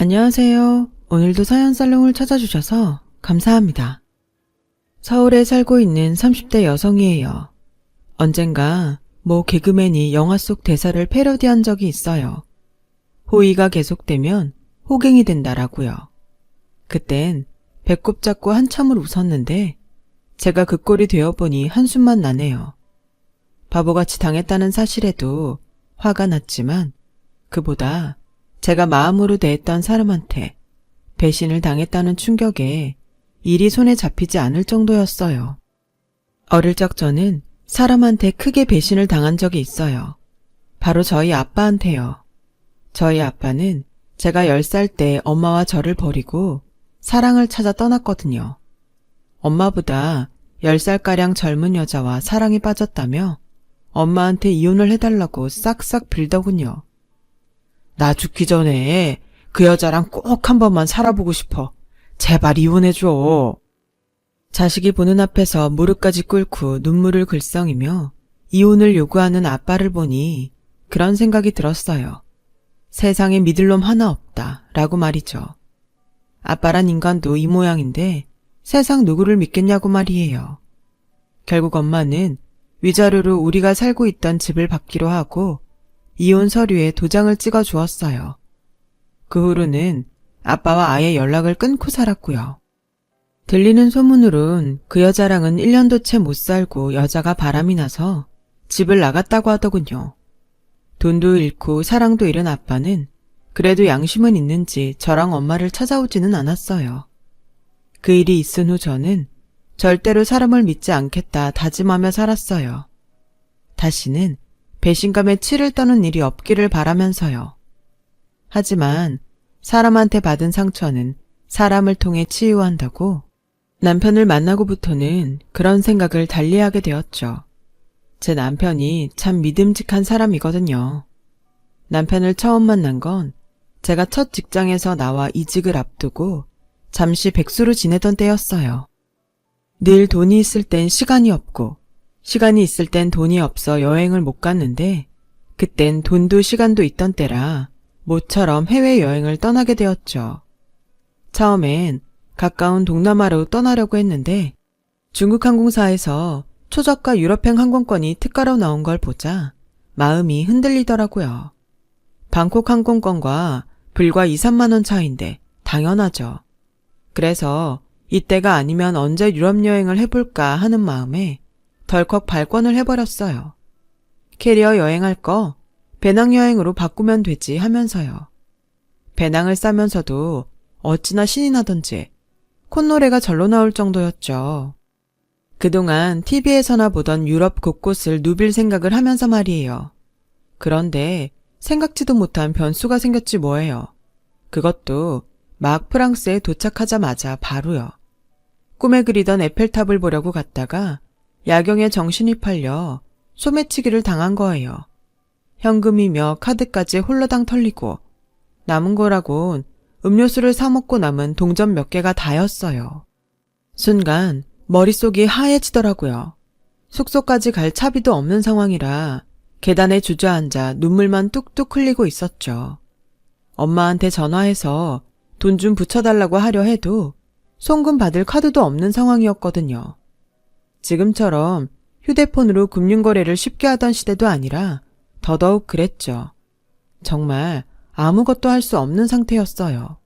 안녕하세요. 오늘도 사연살롱을 찾아주셔서 감사합니다. 서울에 살고 있는 30대 여성이에요. 언젠가 모 개그맨이 영화 속 대사를 패러디한 적이 있어요. 호의가 계속되면 호갱이 된다라고요. 그땐 배꼽 잡고 한참을 웃었는데 제가 그 꼴이 되어보니 한숨만 나네요. 바보같이 당했다는 사실에도 화가 났지만 그보다 제가 마음으로 대했던 사람한테 배신을 당했다는 충격에 일이 손에 잡히지 않을 정도였어요. 어릴 적 저는 사람한테 크게 배신을 당한 적이 있어요. 바로 저희 아빠한테요. 저희 아빠는 제가 10살 때 엄마와 저를 버리고 사랑을 찾아 떠났거든요. 엄마보다 10살가량 젊은 여자와 사랑에 빠졌다며 엄마한테 이혼을 해달라고 싹싹 빌더군요. 나 죽기 전에 그 여자랑 꼭 한 번만 살아보고 싶어. 제발 이혼해줘. 자식이 보는 앞에서 무릎까지 꿇고 눈물을 글썽이며 이혼을 요구하는 아빠를 보니 그런 생각이 들었어요. 세상에 믿을 놈 하나 없다 라고 말이죠. 아빠란 인간도 이 모양인데 세상 누구를 믿겠냐고 말이에요. 결국 엄마는 위자료로 우리가 살고 있던 집을 받기로 하고 이혼 서류에 도장을 찍어 주었어요. 그 후로는 아빠와 아예 연락을 끊고 살았고요. 들리는 소문으론 그 여자랑은 1년도 채 못 살고 여자가 바람이 나서 집을 나갔다고 하더군요. 돈도 잃고 사랑도 잃은 아빠는 그래도 양심은 있는지 저랑 엄마를 찾아오지는 않았어요. 그 일이 있은 후 저는 절대로 사람을 믿지 않겠다 다짐하며 살았어요. 다시는 배신감에 치를 떠는 일이 없기를 바라면서요. 하지만 사람한테 받은 상처는 사람을 통해 치유한다고 남편을 만나고부터는 그런 생각을 달리하게 되었죠. 제 남편이 참 믿음직한 사람이거든요. 남편을 처음 만난 건 제가 첫 직장에서 나와 이직을 앞두고 잠시 백수로 지내던 때였어요. 늘 돈이 있을 땐 시간이 없고 시간이 있을 땐 돈이 없어 여행을 못 갔는데 그땐 돈도 시간도 있던 때라 모처럼 해외여행을 떠나게 되었죠. 처음엔 가까운 동남아로 떠나려고 했는데 중국 항공사에서 초저가 유럽행 항공권이 특가로 나온 걸 보자 마음이 흔들리더라고요. 방콕 항공권과 불과 2, 3만 원 차이인데 당연하죠. 그래서 이때가 아니면 언제 유럽 여행을 해볼까 하는 마음에 덜컥 발권을 해버렸어요. 캐리어 여행할 거 배낭여행으로 바꾸면 되지 하면서요. 배낭을 싸면서도 어찌나 신이 나던지 콧노래가 절로 나올 정도였죠. 그동안 TV에서나 보던 유럽 곳곳을 누빌 생각을 하면서 말이에요. 그런데 생각지도 못한 변수가 생겼지 뭐예요. 그것도 막 프랑스에 도착하자마자 바로요. 꿈에 그리던 에펠탑을 보려고 갔다가 야경에 정신이 팔려 소매치기를 당한 거예요. 현금이며 카드까지 홀라당 털리고 남은 거라곤 음료수를 사 먹고 남은 동전 몇 개가 다였어요. 순간 머릿속이 하얘지더라고요. 숙소까지 갈 차비도 없는 상황이라 계단에 주저앉아 눈물만 뚝뚝 흘리고 있었죠. 엄마한테 전화해서 돈 좀 붙여달라고 하려 해도 송금 받을 카드도 없는 상황이었거든요. 지금처럼 휴대폰으로 금융거래를 쉽게 하던 시대도 아니라 더더욱 그랬죠. 정말 아무것도 할 수 없는 상태였어요.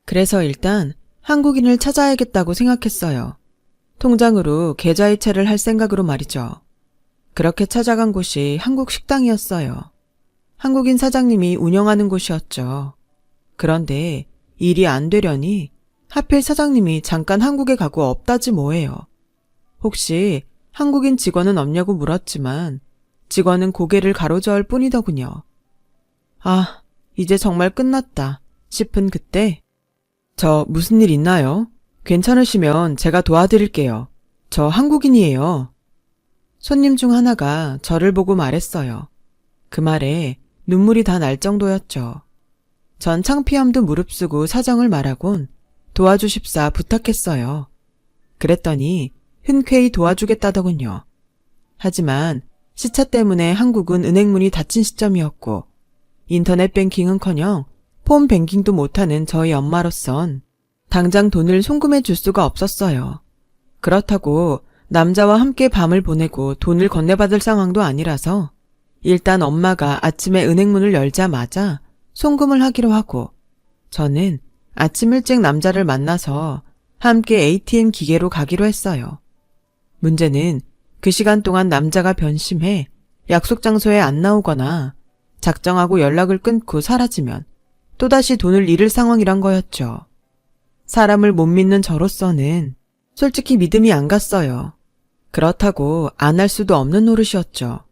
그래서 일단 한국인을 찾아야겠다고 생각했어요. 통장으로 계좌이체를 할 생각으로 말이죠. 그렇게 찾아간 곳이 한국 식당이었어요. 한국인 사장님이 운영하는 곳이었죠. 그런데 일이 안 되려니 하필 사장님이 잠깐 한국에 가고 없다지 뭐예요. 혹시 한국인 직원은 없냐고 물었지만 직원은 고개를 가로저을 뿐이더군요. 아, 이제 정말 끝났다 싶은 그때 저 무슨 일 있나요? 괜찮으시면 제가 도와드릴게요. 저 한국인이에요. 손님 중 하나가 저를 보고 말했어요. 그 말에 눈물이 다 날 정도였죠. 전 창피함도 무릅쓰고 사정을 말하곤 도와주십사 부탁했어요. 그랬더니 흔쾌히 도와주겠다더군요. 하지만 시차 때문에 한국은 은행문이 닫힌 시점이었고 인터넷 뱅킹은커녕 폰 뱅킹도 못하는 저희 엄마로선 당장 돈을 송금해 줄 수가 없었어요. 그렇다고 남자와 함께 밤을 보내고 돈을 건네받을 상황도 아니라서 일단 엄마가 아침에 은행문을 열자마자 송금을 하기로 하고 저는 아침 일찍 남자를 만나서 함께 ATM 기계로 가기로 했어요. 문제는 그 시간 동안 남자가 변심해 약속 장소에 안 나오거나 작정하고 연락을 끊고 사라지면 또다시 돈을 잃을 상황이란 거였죠. 사람을 못 믿는 저로서는 솔직히 믿음이 안 갔어요. 그렇다고 안 할 수도 없는 노릇이었죠.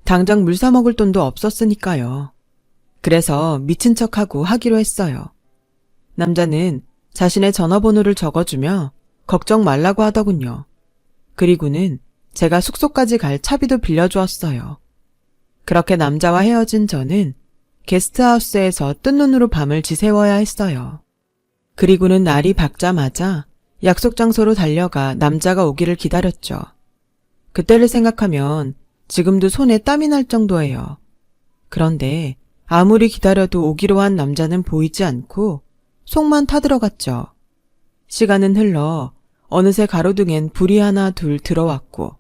당장 물 사 먹을 돈도 없었으니까요. 그래서 미친 척하고 하기로 했어요. 남자는 자신의 전화번호를 적어주며 걱정 말라고 하더군요. 그리고는 제가 숙소까지 갈 차비도 빌려주었어요. 그렇게 남자와 헤어진 저는 게스트하우스에서 뜬 눈으로 밤을 지새워야 했어요. 그리고는 날이 밝자마자 약속 장소로 달려가 남자가 오기를 기다렸죠. 그때를 생각하면 지금도 손에 땀이 날 정도예요. 그런데 아무리 기다려도 오기로 한 남자는 보이지 않고 속만 타들어갔죠. 시간은 흘러 어느새 가로등엔 불이 하나 둘 들어왔고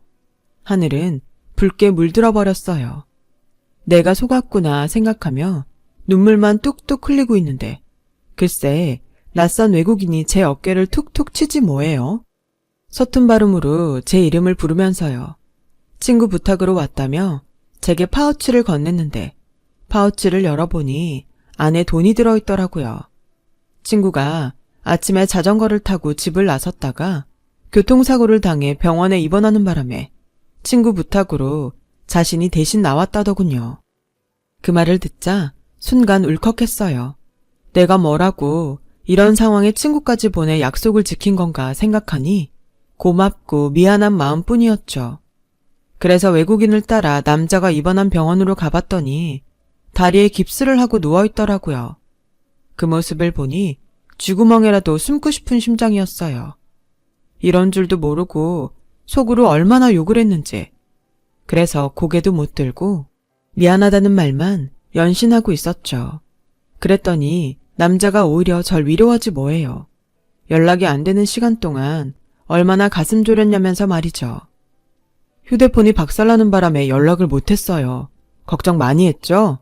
하늘은 붉게 물들어 버렸어요. 내가 속았구나 생각하며 눈물만 뚝뚝 흘리고 있는데 글쎄 낯선 외국인이 제 어깨를 툭툭 치지 뭐예요. 서툰 발음으로 제 이름을 부르면서요. 친구 부탁으로 왔다며 제게 파우치를 건넸는데 파우치를 열어보니 안에 돈이 들어있더라고요. 친구가 아침에 자전거를 타고 집을 나섰다가 교통사고를 당해 병원에 입원하는 바람에 친구 부탁으로 자신이 대신 나왔다더군요. 그 말을 듣자 순간 울컥했어요. 내가 뭐라고 이런 상황에 친구까지 보내 약속을 지킨 건가 생각하니 고맙고 미안한 마음뿐이었죠. 그래서 외국인을 따라 남자가 입원한 병원으로 가봤더니 다리에 깁스를 하고 누워있더라고요. 그 모습을 보니 쥐구멍에라도 숨고 싶은 심정이었어요. 이런 줄도 모르고 속으로 얼마나 욕을 했는지. 그래서 고개도 못 들고 미안하다는 말만 연신하고 있었죠. 그랬더니 남자가 오히려 절 위로하지 뭐해요. 연락이 안 되는 시간 동안 얼마나 가슴 졸였냐면서 말이죠. 휴대폰이 박살나는 바람에 연락을 못했어요. 걱정 많이 했죠?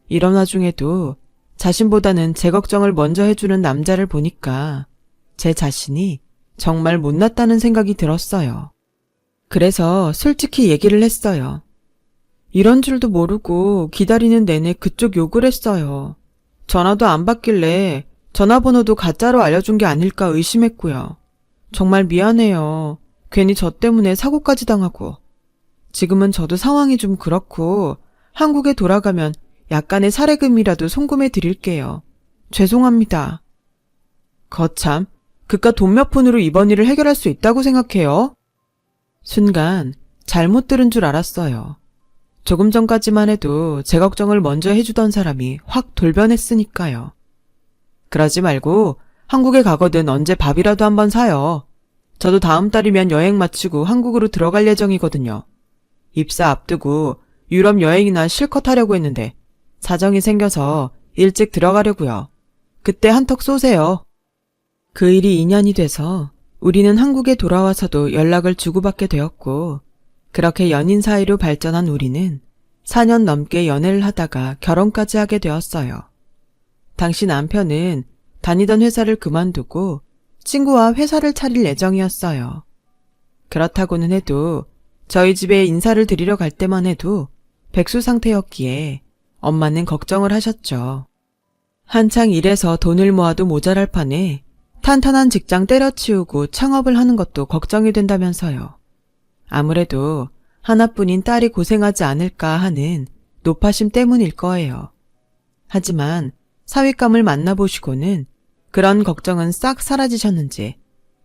이런 와중에도 자신보다는 제 걱정을 먼저 해주는 남자를 보니까 제 자신이 정말 못났다는 생각이 들었어요. 그래서 솔직히 얘기를 했어요. 이런 줄도 모르고 기다리는 내내 그쪽 욕을 했어요. 전화도 안 받길래 전화번호도 가짜로 알려준 게 아닐까 의심했고요. 정말 미안해요. 괜히 저 때문에 사고까지 당하고. 지금은 저도 상황이 좀 그렇고 한국에 돌아가면 약간의 사례금이라도 송금해 드릴게요. 죄송합니다. 거참, 그깟 돈 몇 푼으로 이번 일을 해결할 수 있다고 생각해요? 순간 잘못 들은 줄 알았어요. 조금 전까지만 해도 제 걱정을 먼저 해주던 사람이 확 돌변했으니까요. 그러지 말고 한국에 가거든 언제 밥이라도 한번 사요. 저도 다음 달이면 여행 마치고 한국으로 들어갈 예정이거든요. 입사 앞두고 유럽 여행이나 실컷 하려고 했는데 사정이 생겨서 일찍 들어가려고요. 그때 한턱 쏘세요. 그 일이 인연이 돼서 우리는 한국에 돌아와서도 연락을 주고받게 되었고 그렇게 연인 사이로 발전한 우리는 4년 넘게 연애를 하다가 결혼까지 하게 되었어요. 당시 남편은 다니던 회사를 그만두고 친구와 회사를 차릴 예정이었어요. 그렇다고는 해도 저희 집에 인사를 드리러 갈 때만 해도 백수 상태였기에 엄마는 걱정을 하셨죠. 한창 일해서 돈을 모아도 모자랄 판에 탄탄한 직장 때려치우고 창업을 하는 것도 걱정이 된다면서요. 아무래도 하나뿐인 딸이 고생하지 않을까 하는 노파심 때문일 거예요. 하지만 사윗감을 만나보시고는 그런 걱정은 싹 사라지셨는지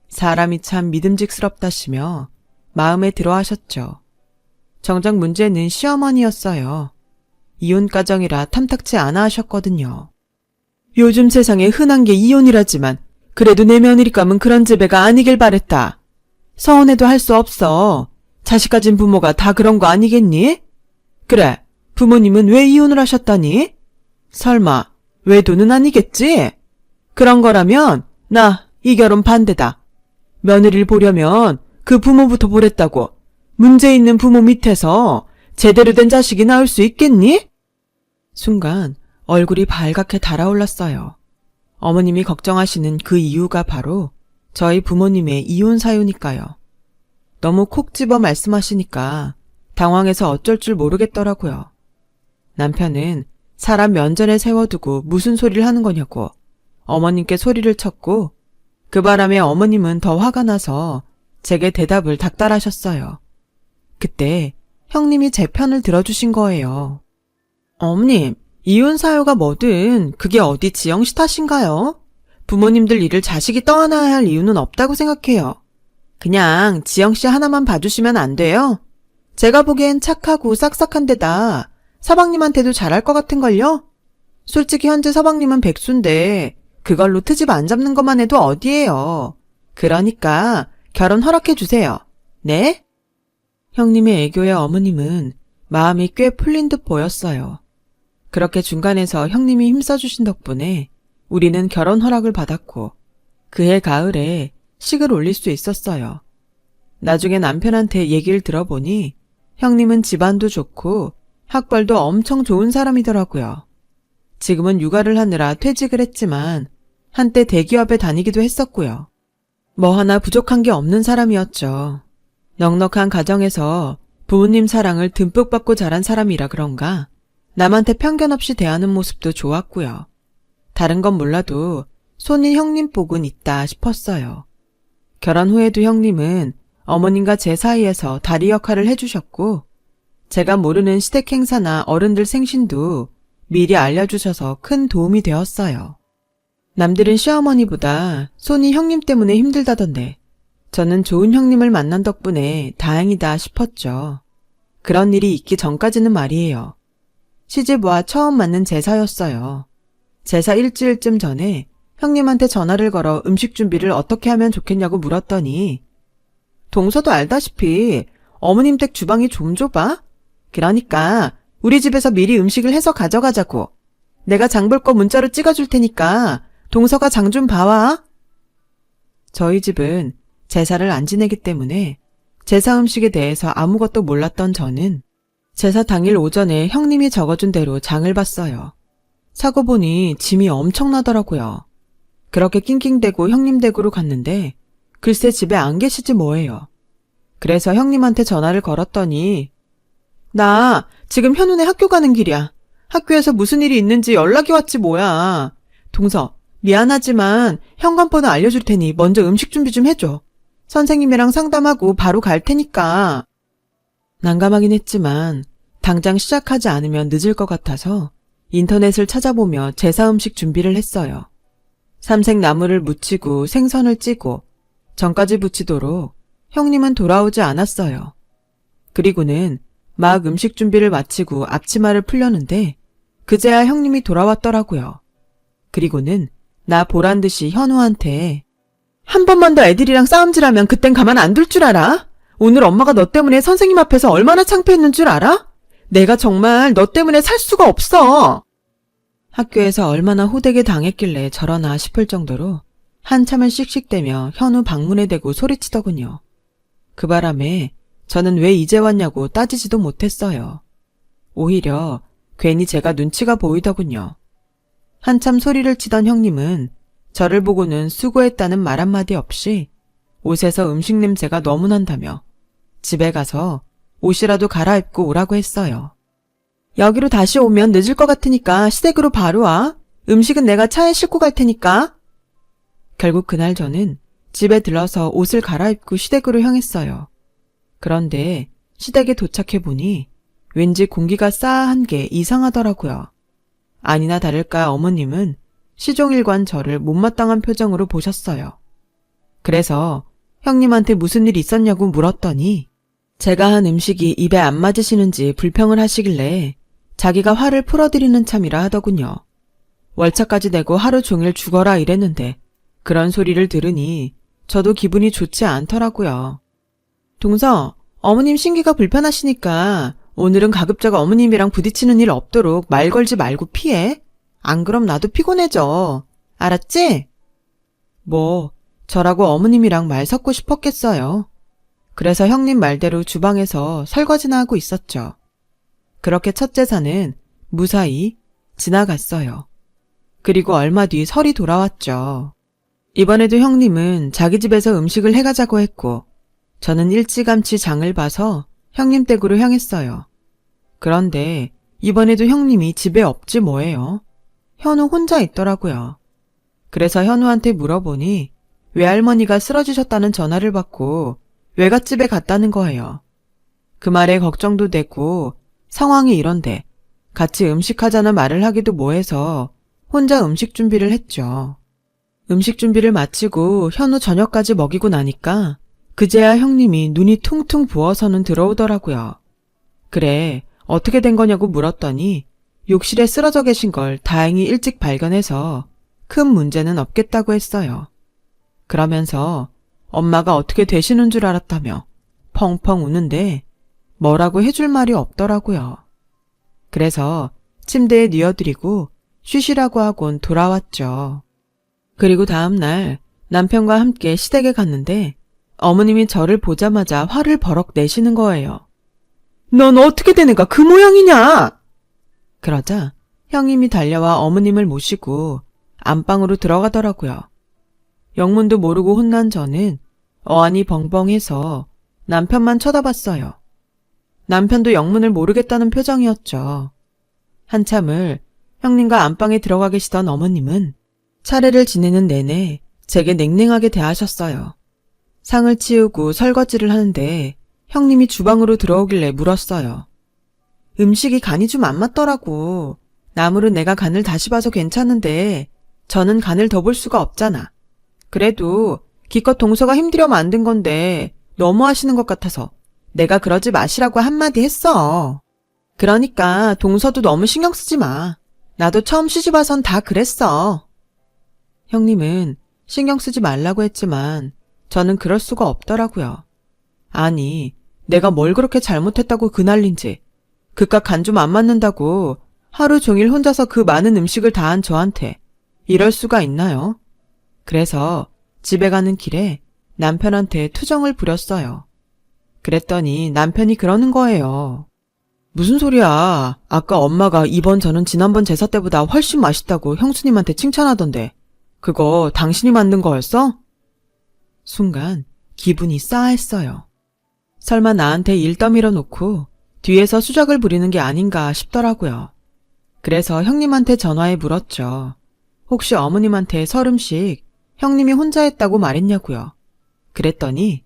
사람이 참 믿음직스럽다시며 마음에 들어 하셨죠. 정작 문제는 시어머니였어요. 이혼 가정이라 탐탁치 않아 하셨거든요. 요즘 세상에 흔한 게 이혼이라지만 그래도 내 며느리감은 그런 지배가 아니길 바랬다. 서운해도 할 수 없어. 자식 가진 부모가 다 그런 거 아니겠니? 그래, 부모님은 왜 이혼을 하셨다니? 설마 외도는 아니겠지? 그런 거라면 나 이 결혼 반대다. 며느리를 보려면 그 부모부터 보랬다고 문제 있는 부모 밑에서 제대로 된 자식이 나올 수 있겠니? 순간 얼굴이 발갛게 달아올랐어요. 어머님이 걱정하시는 그 이유가 바로 저희 부모님의 이혼 사유니까요. 너무 콕 집어 말씀하시니까 당황해서 어쩔 줄 모르겠더라고요. 남편은 사람 면전에 세워두고 무슨 소리를 하는 거냐고 어머님께 소리를 쳤고 그 바람에 어머님은 더 화가 나서 제게 대답을 닥달하셨어요. 그때 형님이 제 편을 들어주신 거예요. 어머님, 이혼 사유가 뭐든 그게 어디 지영씨 탓인가요? 부모님들 일을 자식이 떠안아야 할 이유는 없다고 생각해요. 그냥 지영씨 하나만 봐주시면 안 돼요? 제가 보기엔 착하고 싹싹한 데다 서방님한테도 잘할 것 같은걸요? 솔직히 현재 서방님은 백수인데 그걸로 트집 안 잡는 것만 해도 어디예요. 그러니까 결혼 허락해 주세요. 네? 형님의 애교에 어머님은 마음이 꽤 풀린 듯 보였어요. 그렇게 중간에서 형님이 힘써주신 덕분에 우리는 결혼 허락을 받았고 그해 가을에 식을 올릴 수 있었어요. 나중에 남편한테 얘기를 들어보니 형님은 집안도 좋고 학벌도 엄청 좋은 사람이더라고요. 지금은 육아를 하느라 퇴직을 했지만 한때 대기업에 다니기도 했었고요. 뭐 하나 부족한 게 없는 사람이었죠. 넉넉한 가정에서 부모님 사랑을 듬뿍 받고 자란 사람이라 그런가 남한테 편견 없이 대하는 모습도 좋았고요. 다른 건 몰라도 손이 형님 복은 있다 싶었어요. 결혼 후에도 형님은 어머님과 제 사이에서 다리 역할을 해주셨고 제가 모르는 시댁 행사나 어른들 생신도 미리 알려주셔서 큰 도움이 되었어요. 남들은 시어머니보다 손이 형님 때문에 힘들다던데 저는 좋은 형님을 만난 덕분에 다행이다 싶었죠. 그런 일이 있기 전까지는 말이에요. 시집와 처음 맞는 제사였어요. 제사 일주일쯤 전에 형님한테 전화를 걸어 음식 준비를 어떻게 하면 좋겠냐고 물었더니 동서도 알다시피 어머님 댁 주방이 좀 좁아? 그러니까 우리 집에서 미리 음식을 해서 가져가자고. 내가 장 볼 거 문자로 찍어줄 테니까 동서가 장 좀 봐와. 저희 집은 제사를 안 지내기 때문에 제사 음식에 대해서 아무것도 몰랐던 저는 제사 당일 오전에 형님이 적어준 대로 장을 봤어요. 사고 보니 짐이 엄청나더라고요. 그렇게 낑낑대고 형님 댁으로 갔는데 글쎄 집에 안 계시지 뭐예요. 그래서 형님한테 전화를 걸었더니 나 지금 현운의 학교 가는 길이야. 학교에서 무슨 일이 있는지 연락이 왔지 뭐야. 동서 미안하지만 현관번호 알려줄 테니 먼저 음식 준비 좀 해줘. 선생님이랑 상담하고 바로 갈 테니까. 난감하긴 했지만 당장 시작하지 않으면 늦을 것 같아서 인터넷을 찾아보며 제사 음식 준비를 했어요. 삼색 나물을 무치고 생선을 찌고 전까지 부치도록 형님은 돌아오지 않았어요. 그리고는 막 음식 준비를 마치고 앞치마를 풀려는데 그제야 형님이 돌아왔더라고요. 그리고는 나 보란 듯이 현우한테 한 번만 더 애들이랑 싸움질하면 그땐 가만 안 둘 줄 알아? 오늘 엄마가 너 때문에 선생님 앞에서 얼마나 창피했는 줄 알아? 내가 정말 너 때문에 살 수가 없어. 학교에서 얼마나 호되게 당했길래 저러나 싶을 정도로 한참을 씩씩대며 현우 방문에 대고 소리치더군요. 그 바람에 저는 왜 이제 왔냐고 따지지도 못했어요. 오히려 괜히 제가 눈치가 보이더군요. 한참 소리를 치던 형님은 저를 보고는 수고했다는 말 한마디 없이 옷에서 음식 냄새가 너무 난다며 집에 가서 옷이라도 갈아입고 오라고 했어요. 여기로 다시 오면 늦을 것 같으니까 시댁으로 바로 와. 음식은 내가 차에 싣고 갈 테니까. 결국 그날 저는 집에 들러서 옷을 갈아입고 시댁으로 향했어요. 그런데 시댁에 도착해보니 왠지 공기가 싸한 게 이상하더라고요. 아니나 다를까 어머님은 시종일관 저를 못마땅한 표정으로 보셨어요. 그래서 형님한테 무슨 일 있었냐고 물었더니 제가 한 음식이 입에 안 맞으시는지 불평을 하시길래 자기가 화를 풀어드리는 참이라 하더군요. 월차까지 내고 하루 종일 죽어라 이랬는데 그런 소리를 들으니 저도 기분이 좋지 않더라고요. 동서, 어머님 신기가 불편하시니까 오늘은 가급적 어머님이랑 부딪히는 일 없도록 말 걸지 말고 피해. 안 그럼 나도 피곤해져. 알았지? 뭐, 저라고 어머님이랑 말 섞고 싶었겠어요. 그래서 형님 말대로 주방에서 설거지나 하고 있었죠. 그렇게 첫 제사는 무사히 지나갔어요. 그리고 얼마 뒤 설이 돌아왔죠. 이번에도 형님은 자기 집에서 음식을 해가자고 했고, 저는 일찌감치 장을 봐서 형님 댁으로 향했어요. 그런데 이번에도 형님이 집에 없지 뭐예요. 현우 혼자 있더라고요. 그래서 현우한테 물어보니 외할머니가 쓰러지셨다는 전화를 받고 외갓집에 갔다는 거예요. 그 말에 걱정도 되고 상황이 이런데 같이 음식하자는 말을 하기도 뭐해서 혼자 음식 준비를 했죠. 음식 준비를 마치고 현우 저녁까지 먹이고 나니까 그제야 형님이 눈이 퉁퉁 부어서는 들어오더라고요. 그래, 어떻게 된 거냐고 물었더니 욕실에 쓰러져 계신 걸 다행히 일찍 발견해서 큰 문제는 없겠다고 했어요. 그러면서 엄마가 어떻게 되시는 줄 알았다며 펑펑 우는데 뭐라고 해줄 말이 없더라고요. 그래서 침대에 뉘어드리고 쉬시라고 하곤 돌아왔죠. 그리고 다음날 남편과 함께 시댁에 갔는데 어머님이 저를 보자마자 화를 버럭 내시는 거예요. 넌 어떻게 된 애가 그 모양이냐? 그러자 형님이 달려와 어머님을 모시고 안방으로 들어가더라고요. 영문도 모르고 혼난 저는 어안이 벙벙해서 남편만 쳐다봤어요. 남편도 영문을 모르겠다는 표정이었죠. 한참을 형님과 안방에 들어가 계시던 어머님은 차례를 지내는 내내 제게 냉랭하게 대하셨어요. 상을 치우고 설거지를 하는데 형님이 주방으로 들어오길래 물었어요. 음식이 간이 좀 안 맞더라고. 나물은 내가 간을 다시 봐서 괜찮은데 저는 간을 더 볼 수가 없잖아. 그래도 기껏 동서가 힘들여 만든 건데 너무 하시는 것 같아서 내가 그러지 마시라고 한마디 했어. 그러니까 동서도 너무 신경 쓰지 마. 나도 처음 시집와선 다 그랬어. 형님은 신경 쓰지 말라고 했지만 저는 그럴 수가 없더라고요. 아니, 내가 뭘 그렇게 잘못했다고 그 난린지, 그깟 간 좀 안 맞는다고 하루 종일 혼자서 그 많은 음식을 다 한 저한테 이럴 수가 있나요? 그래서 집에 가는 길에 남편한테 투정을 부렸어요. 그랬더니 남편이 그러는 거예요. 무슨 소리야. 아까 엄마가 이번 전은 지난번 제사 때보다 훨씬 맛있다고 형수님한테 칭찬하던데 그거 당신이 만든 거였어? 순간 기분이 싸했어요. 설마 나한테 일 떠밀어 놓고 뒤에서 수작을 부리는 게 아닌가 싶더라고요. 그래서 형님한테 전화해 물었죠. 혹시 어머님한테 설음식 형님이 혼자 했다고 말했냐고요. 그랬더니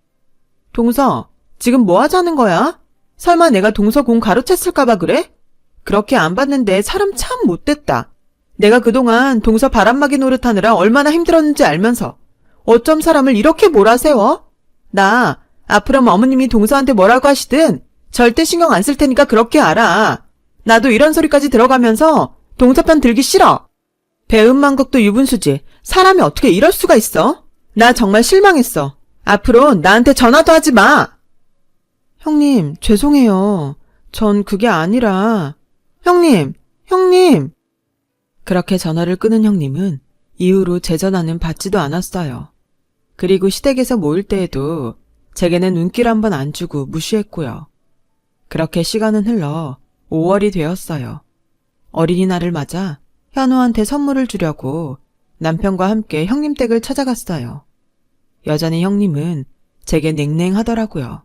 동서, 지금 뭐 하자는 거야? 설마 내가 동서 공 가로챘을까봐 그래? 그렇게 안 봤는데 사람 참 못됐다. 내가 그동안 동서 바람막이 노릇하느라 얼마나 힘들었는지 알면서 어쩜 사람을 이렇게 몰아세워? 나 앞으로 어머님이 동서한테 뭐라고 하시든 절대 신경 안 쓸 테니까 그렇게 알아. 나도 이런 소리까지 들어가면서 동서 편 들기 싫어. 배은망덕도 유분수지. 사람이 어떻게 이럴 수가 있어? 나 정말 실망했어. 앞으로 나한테 전화도 하지 마. 형님, 죄송해요. 전 그게 아니라. 형님. 그렇게 전화를 끊은 형님은 이후로 제 전화는 받지도 않았어요. 그리고 시댁에서 모일 때에도 제게는 눈길 한번 안 주고 무시했고요. 그렇게 시간은 흘러 5월이 되었어요. 어린이날을 맞아 현우한테 선물을 주려고 남편과 함께 형님 댁을 찾아갔어요. 여전히 형님은 제게 냉랭하더라고요.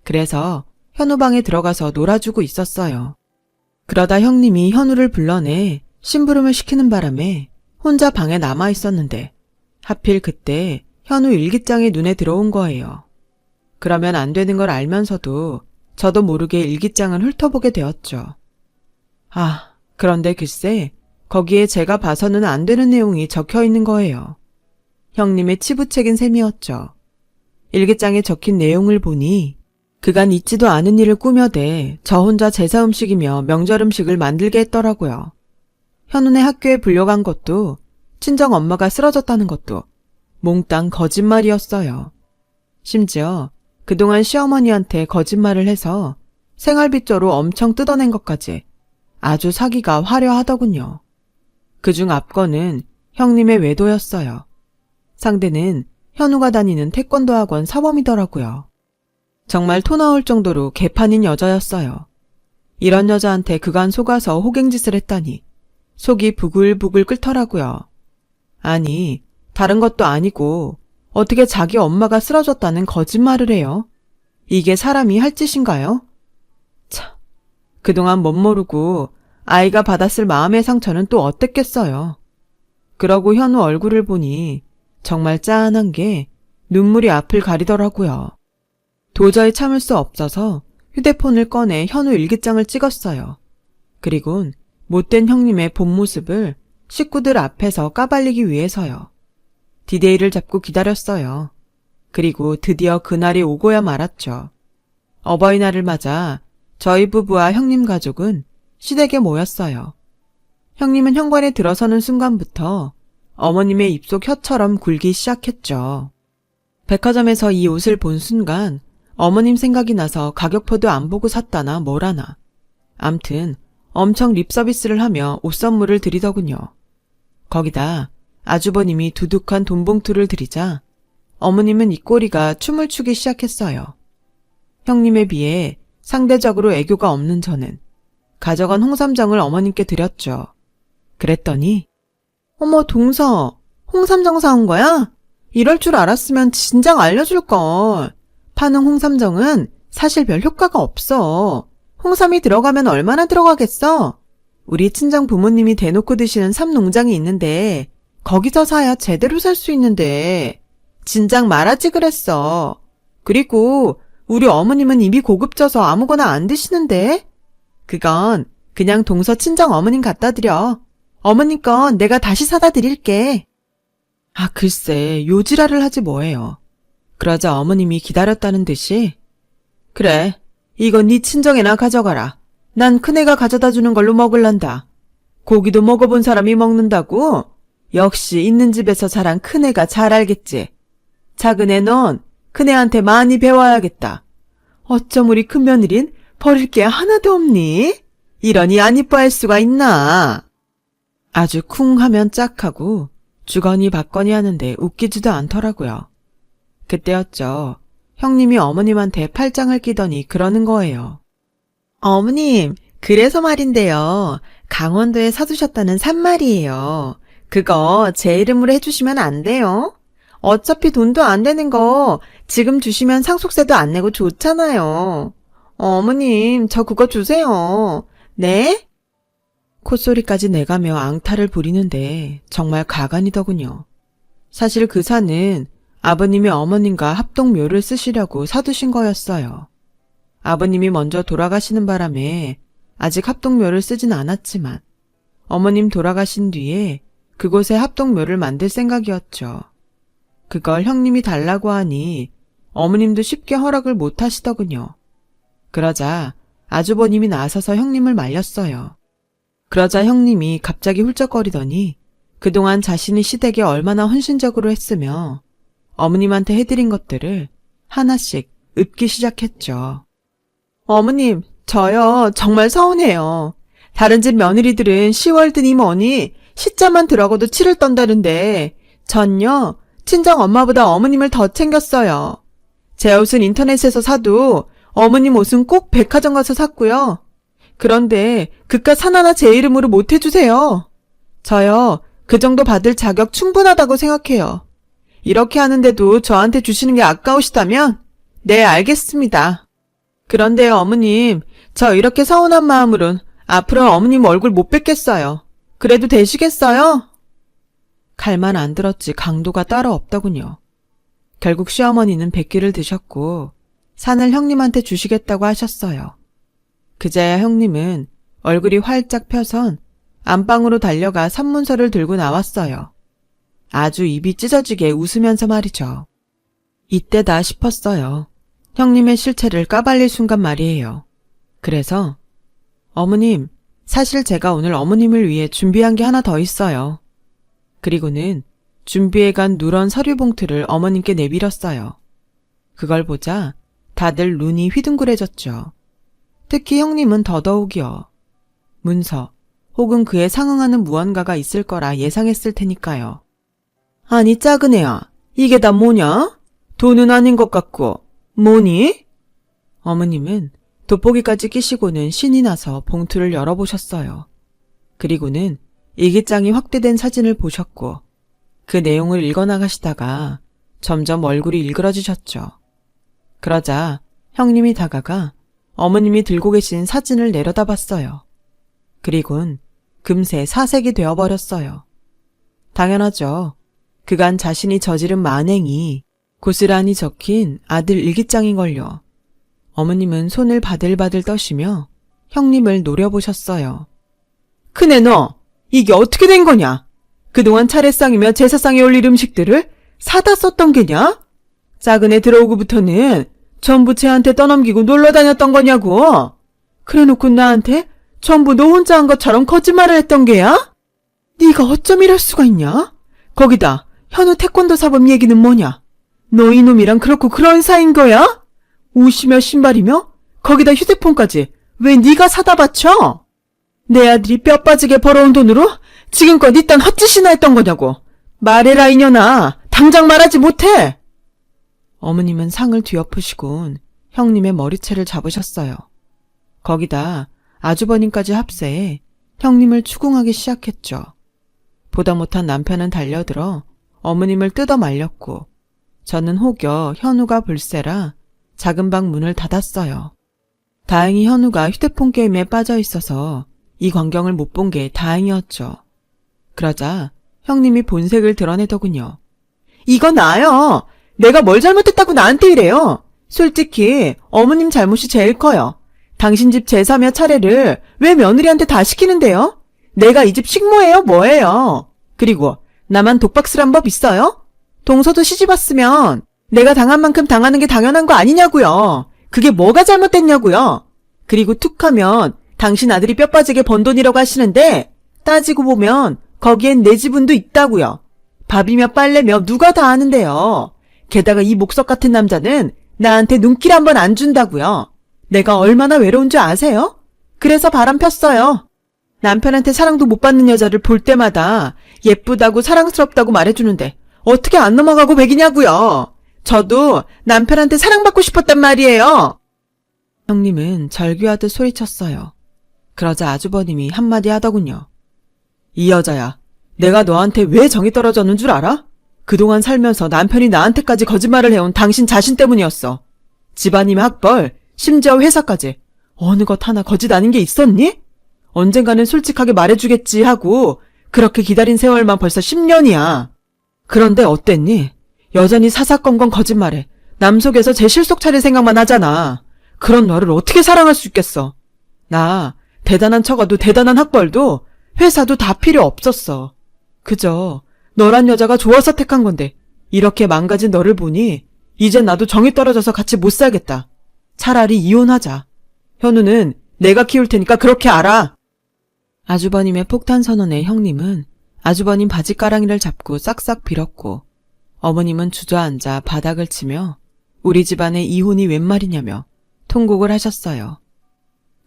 그래서 현우 방에 들어가서 놀아주고 있었어요. 그러다 형님이 현우를 불러내 심부름을 시키는 바람에 혼자 방에 남아 있었는데 하필 그때 현우 일기장이 눈에 들어온 거예요. 그러면 안 되는 걸 알면서도 저도 모르게 일기장을 훑어보게 되었죠. 아, 그런데 글쎄 거기에 제가 봐서는 안 되는 내용이 적혀 있는 거예요. 형님의 치부책인 셈이었죠. 일기장에 적힌 내용을 보니 그간 있지도 않은 일을 꾸며대 저 혼자 제사 음식이며 명절 음식을 만들게 했더라고요. 현우네 학교에 불려간 것도 친정 엄마가 쓰러졌다는 것도 몽땅 거짓말이었어요. 심지어 그동안 시어머니한테 거짓말을 해서 생활비조로 엄청 뜯어낸 것까지 아주 사기가 화려하더군요. 그중 앞건은 형님의 외도였어요. 상대는 현우가 다니는 태권도 학원 사범이더라고요. 정말 토 나올 정도로 개판인 여자였어요. 이런 여자한테 그간 속아서 호갱짓을 했다니 속이 부글부글 끓더라고요. 아니, 다른 것도 아니고 어떻게 자기 엄마가 쓰러졌다는 거짓말을 해요? 이게 사람이 할 짓인가요? 참, 그동안 못 모르고 아이가 받았을 마음의 상처는 또 어땠겠어요. 그러고 현우 얼굴을 보니 정말 짠한 게 눈물이 앞을 가리더라고요. 도저히 참을 수 없어서 휴대폰을 꺼내 현우 일기장을 찍었어요. 그리곤 못된 형님의 본 모습을 식구들 앞에서 까발리기 위해서요. 디데이를 잡고 기다렸어요. 그리고 드디어 그날이 오고야 말았죠. 어버이날을 맞아 저희 부부와 형님 가족은 시댁에 모였어요. 형님은 현관에 들어서는 순간부터 어머님의 입속 혀처럼 굴기 시작했죠. 백화점에서 이 옷을 본 순간 어머님 생각이 나서 가격표도 안 보고 샀다나 뭐라나. 암튼 엄청 립서비스를 하며 옷 선물을 드리더군요. 거기다 아주버님이 두둑한 돈봉투를 드리자 어머님은 입꼬리가 춤을 추기 시작했어요. 형님에 비해 상대적으로 애교가 없는 저는 가져간 홍삼정을 어머님께 드렸죠. 그랬더니 어머 동서, 홍삼정 사온 거야? 이럴 줄 알았으면 진작 알려줄걸. 파는 홍삼정은 사실 별 효과가 없어. 홍삼이 들어가면 얼마나 들어가겠어? 우리 친정 부모님이 대놓고 드시는 삼농장이 있는데 거기서 사야 제대로 살 수 있는데 진작 말하지 그랬어. 그리고 우리 어머님은 입이 고급져서 아무거나 안 드시는데? 그건 그냥 동서 친정 어머님 갖다 드려. 어머님 건 내가 다시 사다 드릴게. 아 글쎄 요지랄을 하지 뭐해요. 그러자 어머님이 기다렸다는 듯이 그래 이건 네 친정에나 가져가라. 난 큰애가 가져다 주는 걸로 먹을란다. 고기도 먹어본 사람이 먹는다고? 역시 있는 집에서 자란 큰애가 잘 알겠지. 작은애 넌 큰애한테 많이 배워야겠다. 어쩜 우리 큰며느린 버릴 게 하나도 없니? 이러니 안 이뻐할 수가 있나? 아주 쿵 하면 짝하고 주거니 받거니 하는데 웃기지도 않더라고요. 그때였죠. 형님이 어머님한테 팔짱을 끼더니 그러는 거예요. 어머님, 그래서 말인데요. 강원도에 사두셨다는 산말이에요. 그거 제 이름으로 해주시면 안 돼요? 어차피 돈도 안 되는 거 지금 주시면 상속세도 안 내고 좋잖아요. 어머님, 저 그거 주세요. 네? 콧소리까지 내가며 앙탈을 부리는데 정말 가관이더군요. 사실 그 산은 아버님이 어머님과 합동묘를 쓰시려고 사두신 거였어요. 아버님이 먼저 돌아가시는 바람에 아직 합동묘를 쓰진 않았지만 어머님 돌아가신 뒤에 그곳에 합동묘를 만들 생각이었죠. 그걸 형님이 달라고 하니 어머님도 쉽게 허락을 못 하시더군요. 그러자 아주버님이 나서서 형님을 말렸어요. 그러자 형님이 갑자기 훌쩍거리더니 그동안 자신이 시댁에 얼마나 헌신적으로 했으며 어머님한테 해드린 것들을 하나씩 읊기 시작했죠. 어머님, 저요 정말 서운해요. 다른 집 며느리들은 10월드니 뭐니 시자만 들어가도 치를 떤다는데 전요 친정 엄마보다 어머님을 더 챙겼어요. 제 옷은 인터넷에서 사도 어머님 옷은 꼭 백화점 가서 샀고요. 그런데 그깟 하나나 제 이름으로 못 해주세요. 저요 그 정도 받을 자격 충분하다고 생각해요. 이렇게 하는데도 저한테 주시는 게 아까우시다면 네 알겠습니다. 그런데요 어머님 저 이렇게 서운한 마음으론 앞으로 어머님 얼굴 못 뵙겠어요. 그래도 되시겠어요? 칼만 안 들었지 강도가 따로 없더군요. 결국 시어머니는 백기를 드셨고 산을 형님한테 주시겠다고 하셨어요. 그제야 형님은 얼굴이 활짝 펴선 안방으로 달려가 산문서를 들고 나왔어요. 아주 입이 찢어지게 웃으면서 말이죠. 이때다 싶었어요. 형님의 실체를 까발릴 순간 말이에요. 그래서 어머님, 사실 제가 오늘 어머님을 위해 준비한 게 하나 더 있어요. 그리고는 준비해간 누런 서류 봉투를 어머님께 내밀었어요. 그걸 보자 다들 눈이 휘둥그레졌죠. 특히 형님은 더더욱이요. 문서, 혹은 그에 상응하는 무언가가 있을 거라 예상했을 테니까요. 아니 작은 애야, 이게 다 뭐냐? 돈은 아닌 것 같고 뭐니? 어머님은 돋보기까지 끼시고는 신이 나서 봉투를 열어보셨어요. 그리고는 일기장이 확대된 사진을 보셨고 그 내용을 읽어나가시다가 점점 얼굴이 일그러지셨죠. 그러자 형님이 다가가 어머님이 들고 계신 사진을 내려다봤어요. 그리곤 금세 사색이 되어버렸어요. 당연하죠. 그간 자신이 저지른 만행이 고스란히 적힌 아들 일기장인걸요. 어머님은 손을 바들바들 떠시며 형님을 노려보셨어요. 큰애 너, 이게 어떻게 된 거냐? 그동안 차례상이며 제사상에 올릴 음식들을 사다 썼던 게냐? 작은 애 들어오고부터는 전부 쟤한테 떠넘기고 놀러 다녔던 거냐고? 그래놓고 나한테 전부 너 혼자 한 것처럼 거짓말을 했던 게야? 네가 어쩜 이럴 수가 있냐? 거기다 현우 태권도 사범 얘기는 뭐냐? 너 이놈이랑 그렇고 그런 사이인 거야? 옷이며 신발이며 거기다 휴대폰까지 왜 네가 사다 바쳐? 내 아들이 뼈 빠지게 벌어온 돈으로 지금껏 이딴 헛짓이나 했던 거냐고. 말해라 이년아. 당장 말하지 못해. 어머님은 상을 뒤엎으시곤 형님의 머리채를 잡으셨어요. 거기다 아주버님까지 합세해 형님을 추궁하기 시작했죠. 보다 못한 남편은 달려들어 어머님을 뜯어 말렸고 저는 혹여 현우가 불세라 작은 방 문을 닫았어요. 다행히 현우가 휴대폰 게임에 빠져 있어서 이 광경을 못 본 게 다행이었죠. 그러자 형님이 본색을 드러내더군요. 이거 나요. 내가 뭘 잘못했다고 나한테 이래요. 솔직히 어머님 잘못이 제일 커요. 당신 집 제사며 차례를 왜 며느리한테 다 시키는데요? 내가 이 집 식모예요 뭐예요? 그리고 나만 독박스란 법 있어요? 동서도 시집 왔으면 내가 당한 만큼 당하는 게 당연한 거 아니냐고요. 그게 뭐가 잘못됐냐고요. 그리고 툭하면 당신 아들이 뼈 빠지게 번 돈이라고 하시는데 따지고 보면 거기엔 내 지분도 있다고요. 밥이며 빨래며 누가 다 아는데요. 게다가 이 목석 같은 남자는 나한테 눈길 한번 안 준다고요. 내가 얼마나 외로운 줄 아세요? 그래서 바람 폈어요. 남편한테 사랑도 못 받는 여자를 볼 때마다 예쁘다고 사랑스럽다고 말해주는데 어떻게 안 넘어가고 배기냐고요. 저도 남편한테 사랑받고 싶었단 말이에요. 형님은 절규하듯 소리쳤어요. 그러자 아주버님이 한마디 하더군요. 이 여자야, 내가 너한테 왜 정이 떨어졌는 줄 알아? 그동안 살면서 남편이 나한테까지 거짓말을 해온 당신 자신 때문이었어. 집안이면 학벌, 심지어 회사까지. 어느 것 하나 거짓 아닌 게 있었니? 언젠가는 솔직하게 말해주겠지 하고 그렇게 기다린 세월만 벌써 10년이야. 그런데 어땠니? 여전히 사사건건 거짓말해. 남 속에서 제 실속 차릴 생각만 하잖아. 그런 너를 어떻게 사랑할 수 있겠어. 나 대단한 처가도 대단한 학벌도 회사도 다 필요 없었어. 그저 너란 여자가 좋아서 택한 건데 이렇게 망가진 너를 보니 이젠 나도 정이 떨어져서 같이 못 살겠다. 차라리 이혼하자. 현우는 내가 키울 테니까 그렇게 알아. 아주버님의 폭탄 선언에 형님은 아주버님 바지가랑이를 잡고 싹싹 빌었고 어머님은 주저앉아 바닥을 치며 우리 집안의 이혼이 웬 말이냐며 통곡을 하셨어요.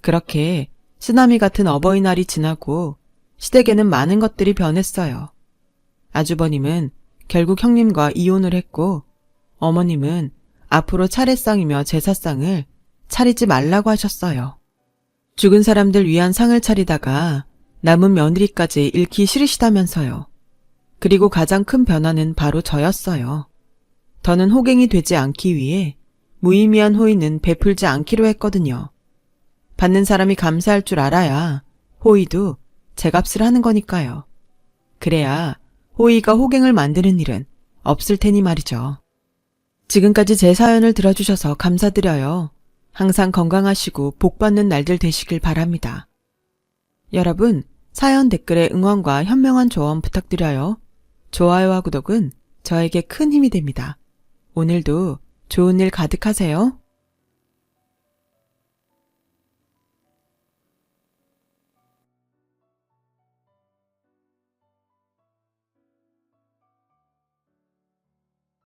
그렇게 쓰나미 같은 어버이날이 지나고 시댁에는 많은 것들이 변했어요. 아주버님은 결국 형님과 이혼을 했고 어머님은 앞으로 차례상이며 제사상을 차리지 말라고 하셨어요. 죽은 사람들 위한 상을 차리다가 남은 며느리까지 잃기 싫으시다면서요. 그리고 가장 큰 변화는 바로 저였어요. 더는 호갱이 되지 않기 위해 무의미한 호의는 베풀지 않기로 했거든요. 받는 사람이 감사할 줄 알아야 호의도 제 값을 하는 거니까요. 그래야 호의가 호갱을 만드는 일은 없을 테니 말이죠. 지금까지 제 사연을 들어주셔서 감사드려요. 항상 건강하시고 복받는 날들 되시길 바랍니다. 여러분, 사연 댓글에 응원과 현명한 조언 부탁드려요. 좋아요와 구독은 저에게 큰 힘이 됩니다. 오늘도 좋은 일 가득하세요.